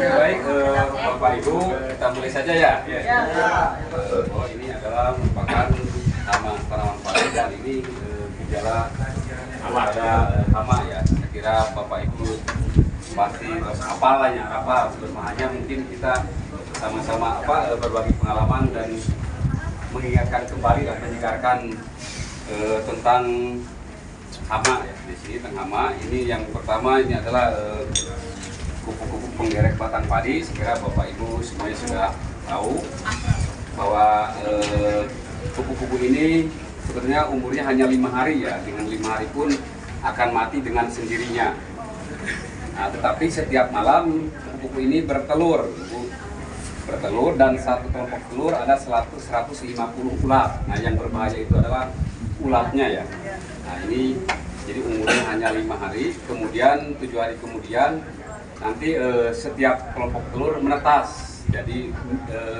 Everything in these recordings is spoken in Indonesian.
Baik, Bapak Ibu, kita mulai saja ya. Oh, ini adalah merupakan tanaman padi dan ini gejala ada hama ya. Saya kira Bapak Ibu pasti apa sebelumnya mungkin kita sama-sama berbagi pengalaman dan mengingatkan kembali dan menyegarkan tentang hama ya. Di sini tentang hama ini yang pertama ini adalah kupu-kupu penggerek batang padi. Sekira Bapak Ibu semuanya sudah tahu bahwa kupu-kupu ini sebenarnya umurnya hanya 5 hari ya. Dengan 5 hari pun akan mati dengan sendirinya. Nah, tetapi setiap malam kupu-kupu ini bertelur dan satu kelompok telur ada 150 ulat. Nah, yang berbahaya itu adalah ulatnya ya. Nah, ini jadi umurnya hanya 5 hari. Kemudian 7 hari kemudian nanti setiap kelompok telur menetas. Jadi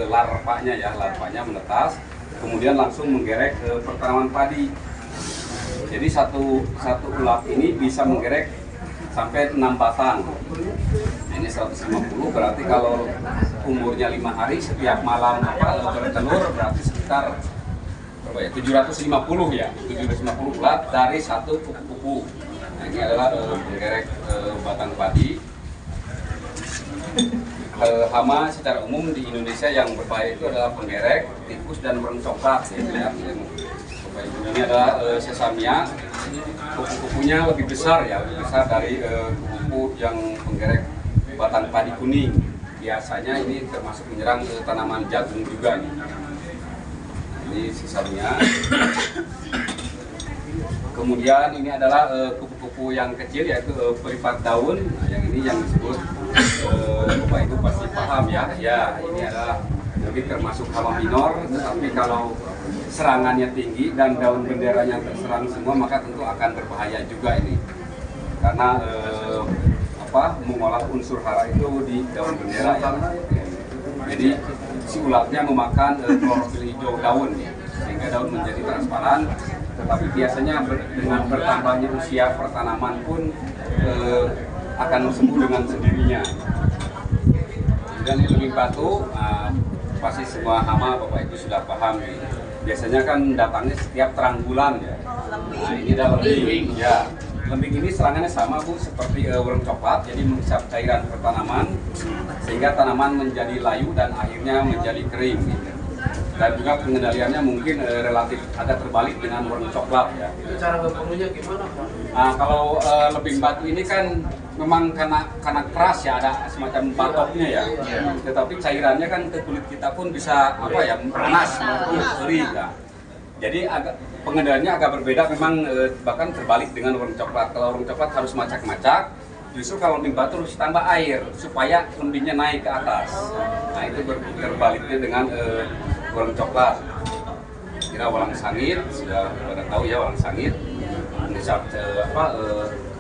larvanya menetas, kemudian langsung menggerek ke pertanaman padi. Jadi satu ulat ini bisa menggerek sampai 6 batang. Nah, ini 150 berarti kalau umurnya 5 hari setiap malam bertelur berarti sekitar 750 ya, 750 ulat dari satu kupu-kupu. Nah, ini adalah menggerek batang padi. Hama secara umum di Indonesia yang berbahaya itu adalah penggerek, tikus, dan burung coklat. Ya. Ini adalah sesamia. Kupu-kupunya lebih besar ya, lebih besar dari kupu-kupu yang penggerek batang padi kuning. Biasanya ini termasuk menyerang tanaman jagung juga nih. Ini sesamia. Kemudian ini adalah kupu-kupu yang kecil yaitu pelipat daun. Nah, yang ini yang disebut Bapak Ibu pasti paham ya. Ya, ini adalah mungkin termasuk hama minor, tetapi kalau serangannya tinggi dan daun benderanya terserang semua maka tentu akan berbahaya juga ini. Karena mengolah unsur hara itu di daun bendera ya. Jadi si ulatnya memakan klorofil hijau daun ya, sehingga daun menjadi transparan. Tetapi biasanya dengan bertambahnya usia pertanaman pun akan sembuh dengan sendirinya. Dan lebih batu, pasti semua hama Bapak Ibu sudah paham nih. Biasanya kan datangnya setiap terang bulan ya. Nah, ini adalah lembing ya. Lembing ini serangannya sama Bu seperti burung coklat, jadi menghisap cairan pertanaman sehingga tanaman menjadi layu dan akhirnya menjadi kering. Gitu. Dan juga pengendaliannya mungkin relatif agak terbalik dengan burung coklat ya. Itu cara membunuhnya gimana Pak? Nah, kalau lebing batu ini kan memang karena keras ya, ada semacam batoknya ya. Tetapi cairannya kan ke kulit kita pun bisa panas maupun kering ya. Jadi pengendaliannya agak berbeda, memang bahkan terbalik dengan burung coklat. Kalau burung coklat harus macak-macak, justru kalau lembing batu harus tambah air supaya lembingnya naik ke atas. Nah, itu berbaliknya dengan burung coklat. Kira walang sangit, sudah pada tahu ya walang sangit. Menghisap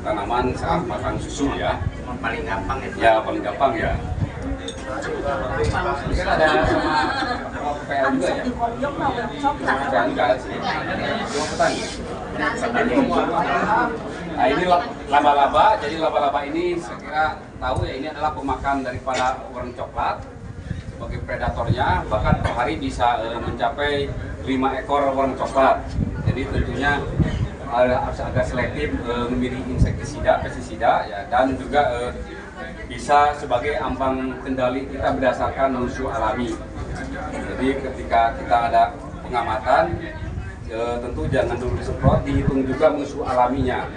tanaman saat makan susu ya. Paling gampang ya? Ya, paling gampang ya. Mungkin ada sama PL juga ya? PL juga sih. Nah, ini laba-laba. Jadi laba-laba ini saya kira tahu ya, ini adalah pemakan daripada burung coklat sebagai predatornya. Bahkan per hari bisa mencapai 5 ekor burung coklat. Jadi tentunya harus agak selektif memilih insektisida, pestisida ya, dan juga bisa sebagai ambang kendali kita berdasarkan musuh alami. Jadi ketika kita ada pengamatan, tentu jangan dulu disemprot, dihitung juga musuh alaminya.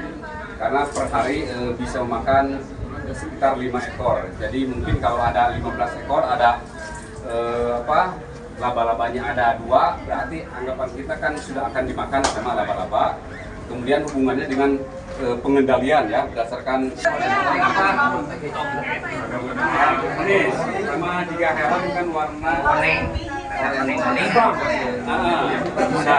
Karena per hari bisa memakan sekitar 5 ekor. Jadi mungkin kalau ada 15 ekor, ada laba-labanya ada 2, berarti anggapan kita kan sudah akan dimakan sama laba-laba. Kemudian hubungannya dengan pengendalian ya, berdasarkan ini sama 3 hewan kan warna kuning, bang bisa,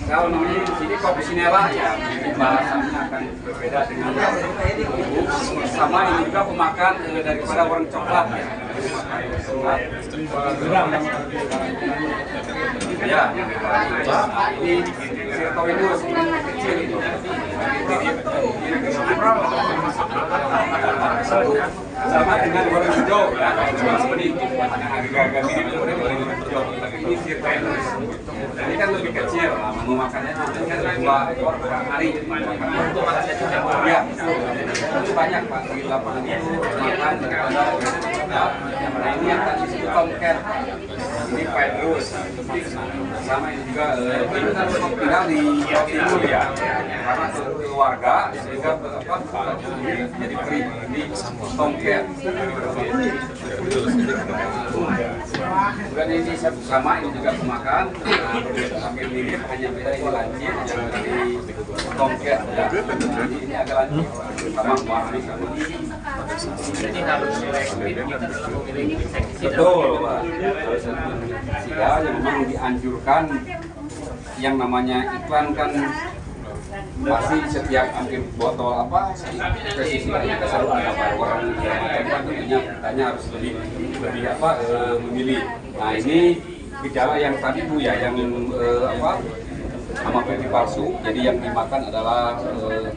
kalau namanya di sini Coccinella ya, bahasanya akan berbeda dengan ibu. Sama ini juga pemakan daripada warna coklat ya. Ya, ini Sirtoinus kecil itu. Sama dengan goreng hijau ya, seperti itu. Agak-agak mirip dengan goreng hijau. Ini Sirtoinus. Ini kan lebih kecil, memakannya kan 2 ekor per hari. Ya, itu banyak Pak di lapangan itu makan ada. Nah ini yang tadi disebut tomcat. Ini Petrus. Sama ini juga ini kan tinggal di Jawa Timur ya. Karena keluarga sehingga jadi beri di tomcat. Kemudian ini sama ini juga pemakan. Hampir mirip hanya beda ini lancip yang dari tomcat. Ini agak lancip sama warna sama. Jadi harus kita memilih seksi. Betul, Pak. Sehingga yang memang dianjurkan yang namanya iklan kan pasti setiap hampir botol apa presisinya selalu ada orang kan tentunya kitanya harus lebih apa memilih. Nah ini gejala yang tadi Bu ya yang apa sama baby palsu, jadi yang dimakan adalah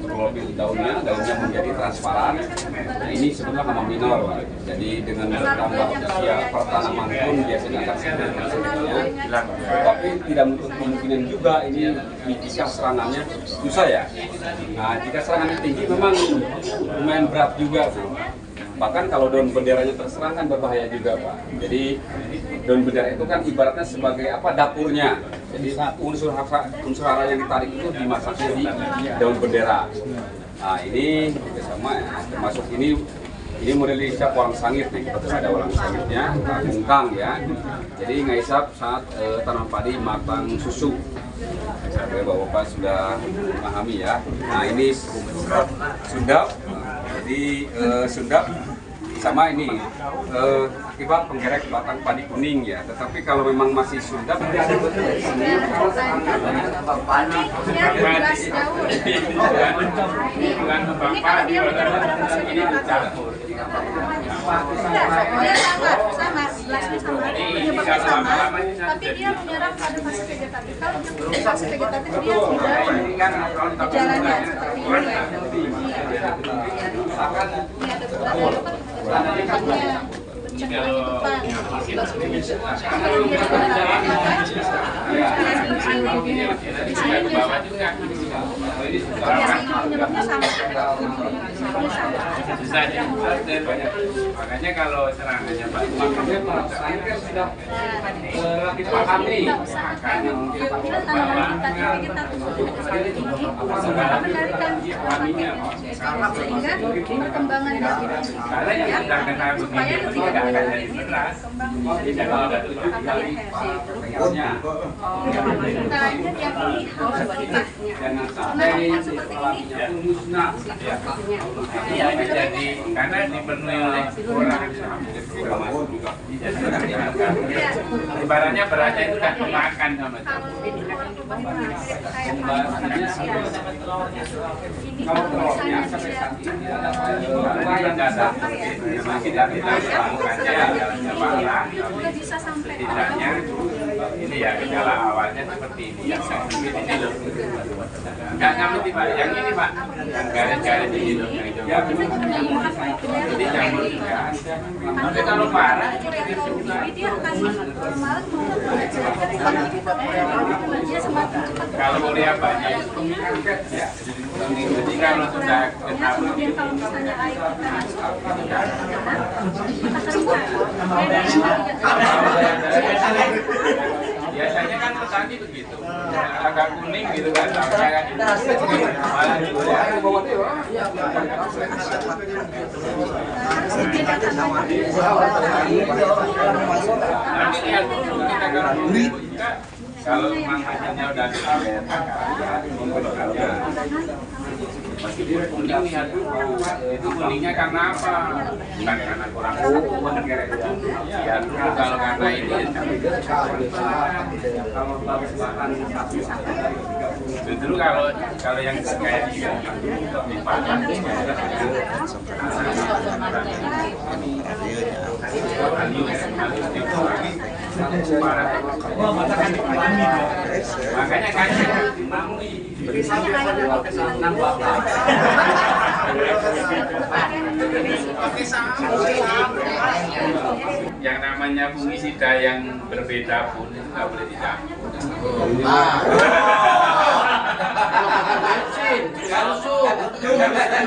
klorofil daunnya menjadi transparan. Nah ini sebenarnya hama minor, Pak. Jadi dengan bertambah usia pertanaman pun biasanya akan sedikitnya hilang. Tapi tidak menutup kemungkinan juga ini jika serangannya susah ya. Nah jika serangannya tinggi memang lumayan berat juga, Bu. Bahkan kalau daun benderanya terserang kan berbahaya juga, Pak. Jadi daun bendera itu kan ibaratnya sebagai apa dapurnya. Jadi unsur hara yang ditarik itu dimasaknya di daun bendera. Nah ini sama ya, termasuk ini model dicap orang sangit nih. Kita ada orang sangitnya, kungkang ya. Jadi ngaisap saat tanam padi matang susu. Saya Bapak sudah memahami ya. Nah ini sundap. Jadi sundap sama ini akibat penggerek batang padi kuning ya. Tetapi kalau memang masih sundap Ini kalau dia pada pasirnya dicampur. Dia sama, gelasnya sama, penyebabnya sama, tapi dia menyerang pada fase vegetatif. Kalau dia fase vegetatif dia tidak gejalanya seperti ini. Ini ada beberapa Makanya kalau serangannya Pak, makanya sudah relatif pahami. Sehingga perkembangan dari supaya tidak boleh beras. Nah itu yang ini harus Jangan sampai setelahnya musnah. iya jadi karena dipenuhi oleh orang ibaratnya beratnya itu kan pemakan sama Kalau telurnya sampai saat ini bisa sampai setidaknya ini ya gejala awalnya seperti ini yang ini loh nggak ngerti Pak yang ini Pak yang garis-garis ini loh ya jadi campur juga tapi kalau parah dia akan malah kalau urea banyak jadi kalau sudah kemudian kalau misalnya air kita masuk biasanya kan petani begitu agak kuning gitu kan daunnya kan malah nanti lihat dulu kita kalau memang hasilnya udah kuning lihat dulu itu kuningnya karena apa bukan karena kurang ya kalau karena ini justru kalau yang kayak dia Makanya kaji yang namanya fungisida yang berbeda pun itu nggak boleh dicampur.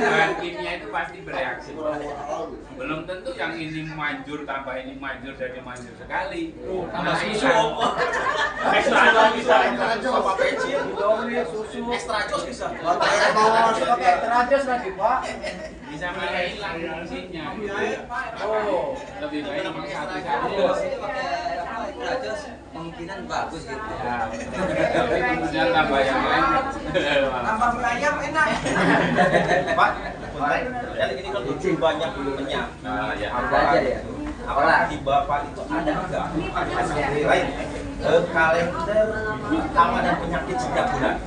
Bahan kimia itu pasti bereaksi. Belum tentu yang ini manjur tambah ini manjur jadi manjur sekali. Tambah susu. Extra bisa. Sama pecil, susu. Extra jos bisa. Pakai extra jos lagi, Pak. Bisa malah hilang fungsinya. Oh, Lebih baik pakai satu extra jos kemungkinan bagus gitu. Ya. Tapi kemudian tambah yang lain. Tambah ayam enak. Pak, jadi ini kan kucing banyak minyak. Ya. Apalagi di Bapak itu ada enggak? Lain. Kalender aman dan penyakit setiap bulan.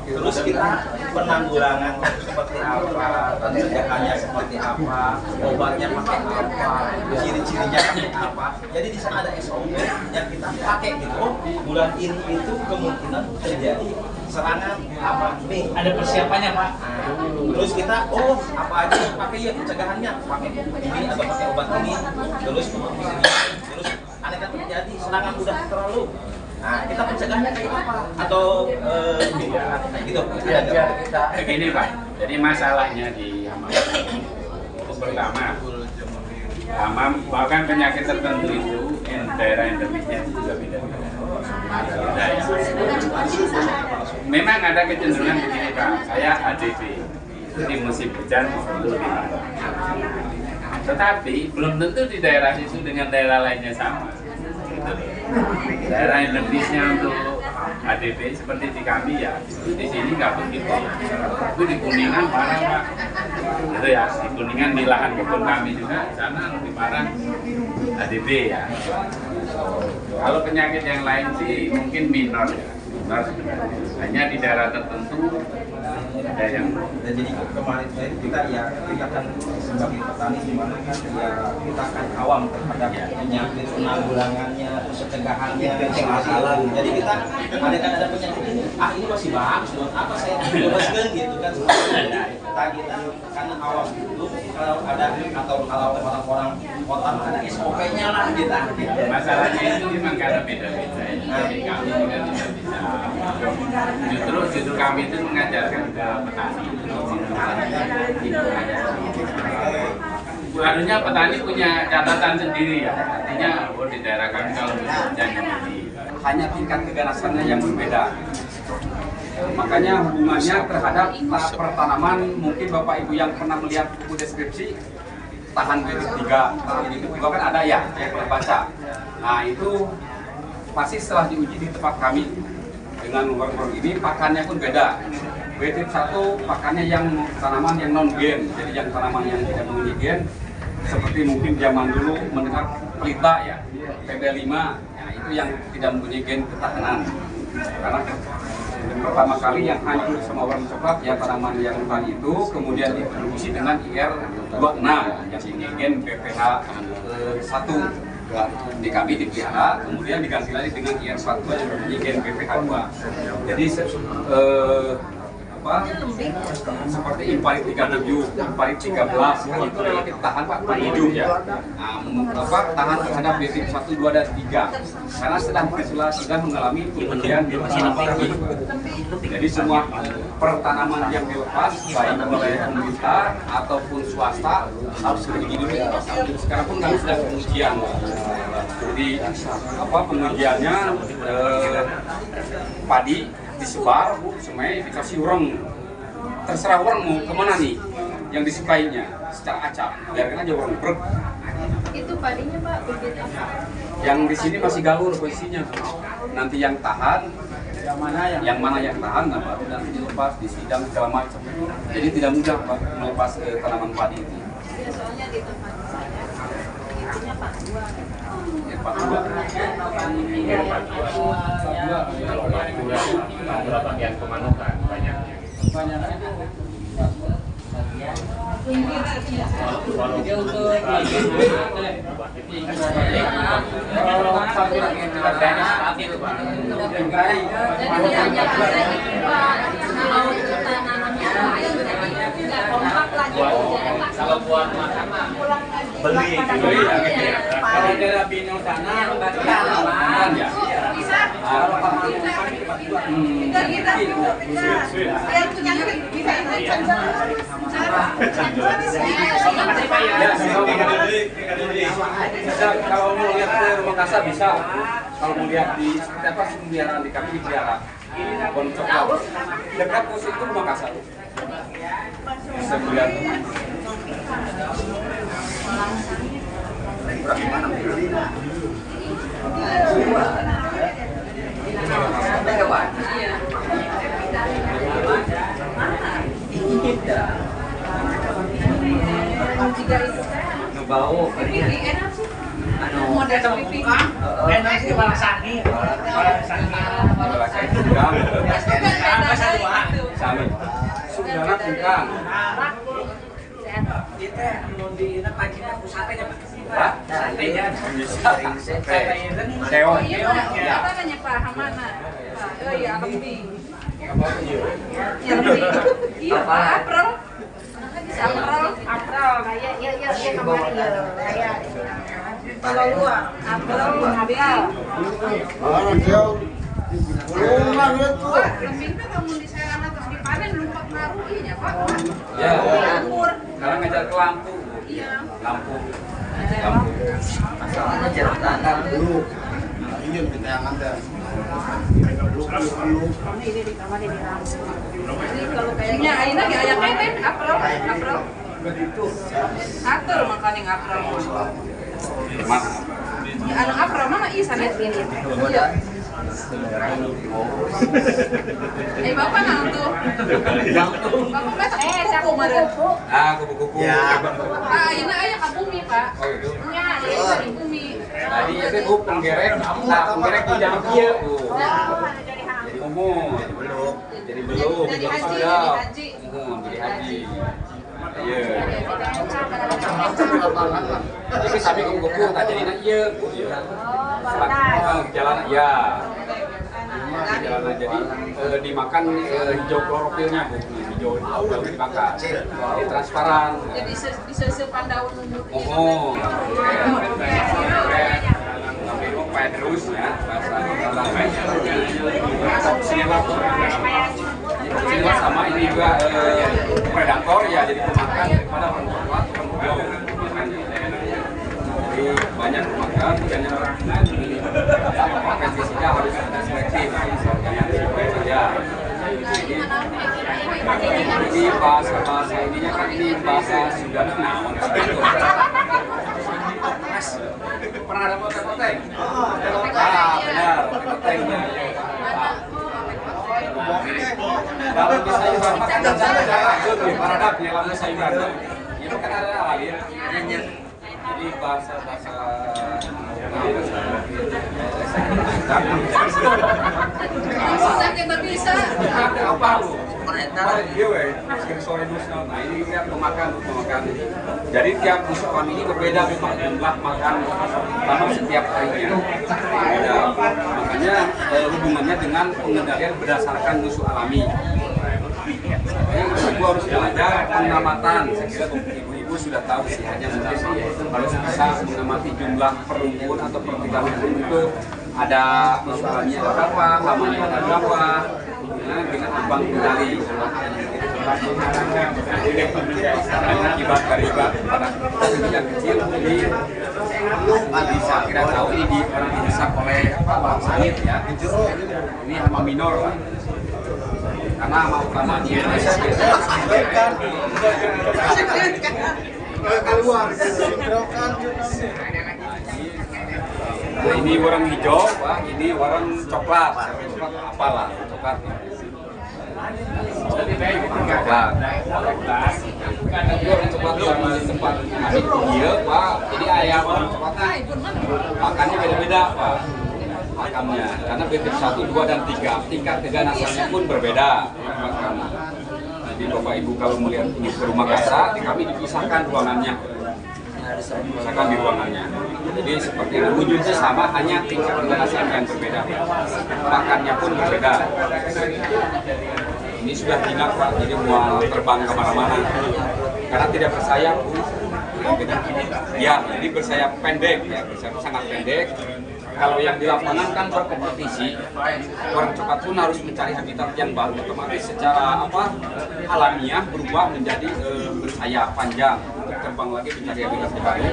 Terus kita penanggulangan seperti apa, pencegahannya seperti apa, obatnya pakai apa, ciri-cirinya pakai apa. Jadi di sana ada SOP yang kita pakai gitu. Oh, bulan ini itu kemungkinan terjadi serangan apa nih? Ada persiapannya, Pak. Terus kita apa aja yang pakai ya pencegahannya, pakai ini atau pakai obat ini, terus terus aneh kan terjadi serangan udah terlalu. Nah, kita pencegahannya kayak apa? Atau kayak gitu. Biar kita Begini Pak, jadi masalahnya di hamam itu pertama, hamam bahkan penyakit tertentu itu daerah endemisnya itu juga beda-beda. Ya. Memang ada kecenderungan begini Pak, saya ADB di musim hujan itu lebih parah. Tetapi belum tentu di daerah itu dengan daerah lainnya sama. Gitu. Daerah endemisnya untuk ADB seperti di kami ya, itu di sini nggak begitu. Itu di Kuningan parah Pak. Itu ya, di Kuningan di lahan kebun kami juga, di sana lebih parah ADB ya. Kalau penyakit yang lain sih mungkin minor ya, minor sebenarnya. Hanya di daerah tertentu ada yang. Dan jadi kemarin kita kan sebagai petani gimana kan ya kita kan awam terhadap penyakit penanggulangannya, pencegahannya, masalah. Jadi kita ada penyakit ini, ini masih bagus buat apa saya bebaskan gitu kan. Kita karena awam itu kalau ada atau kalau orang-orang kota ada SOP-nya lah kita. Masalahnya itu memang karena beda-beda. Jadi kami juga tidak bisa. Justru kami itu mengajarkan ke petani. Harusnya petani punya catatan sendiri ya. Artinya di daerah kami kalau hujan Hanya tingkat keganasannya yang berbeda. Makanya hubungannya terhadap pertanaman, mungkin Bapak Ibu yang pernah melihat buku deskripsi tahan B3, tahan B2 kan ada ya yang pernah baca. Nah itu pasti setelah diuji di tempat kami dengan warung ini pakannya pun beda. B1 pakannya yang tanaman yang non gen, jadi yang tanaman yang tidak mempunyai gen, seperti mungkin zaman dulu mendengar pelita ya, PB5, ya, itu yang tidak mempunyai gen ketahanan. Karena pertama kali yang hancur sama warna coklat ya tanaman yang tadi itu, kemudian diproduksi dengan IR26 yang punya gen PPH 1. Di kami dipelihara, kemudian diganti lagi dengan IR42 yang mempunyai gen PPH 2. Jadi seperti Imparit 37, Imparit 13 kan itu relatif tahan Pak, hidup ya. Tahan terhadap B1, 2 dan 3 karena sudah mengalami kemudian jadi semua pertanaman yang dilepas baik oleh pemerintah ataupun swasta harus begini dulu. Sekarang pun kami sedang pengujian. Jadi pengujiannya padi disebar, semai dikasih orang, terserah orang mau kemana nih yang disukainya secara acak, biarkan aja orang ber. Itu padinya Pak, bibit apa? Yang di sini masih galur posisinya. Nanti yang tahan, yang mana yang tahan, nah baru nanti dilepas di sidang segala macam. Jadi tidak mudah Pak melepas tanaman padi itu. Ya, soalnya di tempat saya itunya Pak 2. Kalau bagian pemanukan banyaknya. Jadi untuk harganya stabil Pak. Jadi hanya ada itu Pak. Kalau kita nanamnya lain jadi nggak kompak lagi. Kalau buat makan mah Beli. Kalau daerah Binong sana tanaman ya. Kita biar punya bisa Kalau mau lihat ke Makassar bisa. Kalau mau lihat di seperti apa pemeliharaan di kami di Biara. Bontok dekat pos itu Makassar. Bisa melihat. Bau model pipi. enak sih malah sani Kalau saya juga sama. Sudah bukan. kita mau di pancinya pusatnya Pak, satenya bisa. Oh iya Pak, kita nanya Pak Hamana. Oh iya, lebih. Ya lebih. Iya Pak, April. April. Kayak kemarin ya. Kayak kalau luar, April, April. Wah, lembing tuh kamu di sana terus dipanen lupa ngaruhinya Pak. Ya. Umur. Sekarang ngejar ke lampu. Iya. Lampu. masalahnya jeruk tanam dulu Kalau kayaknya Aina gak ada kan April. Atur makanya April. Mas. Ya anu April mana isa net ini. Iya. Bapak nang tuh. Bapak masak kuku kemarin. Ah, kupu-kupu. Ah, Aina aya ka bumi, Pak. Oh itu. Ya, aya di bumi. Tadi itu penggerek, nah penggerek di dalam dia. Jadi umum, jadi belum, Jadi haji, sudah. jadi haji. Jadi haji. Iya. Jadi sampai kupu-kupu tak jadi nak iya. Jalan ya. Jalan jadi dimakan hijau klorofilnya bu, hijau daun dimakan. Jadi transparan. Jadi disesepan daun umur. Oh. Sampai terus ya, bahasa sinilah sama ini juga predator ya, jadi pemakan daripada penguat penghijau. Jadi banyak pemakan, makanya pestisida harus selektif, jangan sesuai saja. Ini bahasa ininya kan ini bahasa Sunda naon. Pernah ada poteng? Ah, benar, potengnya. Kalau di sayuran makan dan paradapnya lalu sayuran itu kan ada alir. Jadi bahasa bisa. Apa lu? Sore nah ini tiap pemakan. Jadi tiap musuhan ini berbeda memang jumlah makan tanam setiap harinya. Beda. Makanya hubungannya dengan pengendalian berdasarkan musuh alami. Jadi ibu harus belajar pengamatan. Saya kira ibu sudah tahu sih, hanya mungkin harus bisa mengamati jumlah perumpun atau pertigaan itu ada musuh alaminya ada berapa, lamanya ada berapa. Dengan abang kendali akibat karibat pada yang kecil ini bisa kira tahu ini dihisap oleh orang sangit ya, ini hama minor lah. Karena hama utama di Indonesia nah, ini warna hijau, Pak. Ini warna coklat. Coklat apalah, coklat. Coklat. Karena dia orang coklat yang tempat masih dia, Pak. Jadi ayam orang coklatnya makannya beda-beda, Pak. Makannya, karena bibit 1, 2, dan 3. Tingkat keganasannya pun berbeda. Makan. Jadi Bapak Ibu kalau melihat ini ke rumah kaca, kami dipisahkan ruangannya. Dipisahkan di ruangannya. Jadi seperti itu, wujudnya sama, hanya tingkat penjelasan yang berbeda. Makannya pun berbeda. Ini sudah jinak Pak, jadi mau terbang kemana-mana. Karena tidak bersayap. Ya, jadi bersayap pendek, ya, bersayap sangat pendek. Kalau yang di lapangan kan berkompetisi, orang cepat pun harus mencari habitat yang baru, otomatis secara alamiah berubah menjadi bersayap panjang untuk terbang lagi mencari habitat yang baru.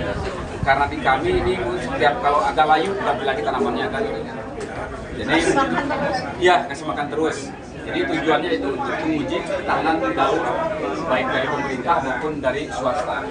Karena di kami ini setiap kalau ada layu lebih lagi tanamannya kan. Jadi ya kasih makan terus. Jadi tujuannya itu untuk menguji ketahanan daur baik dari pemerintah maupun dari swasta.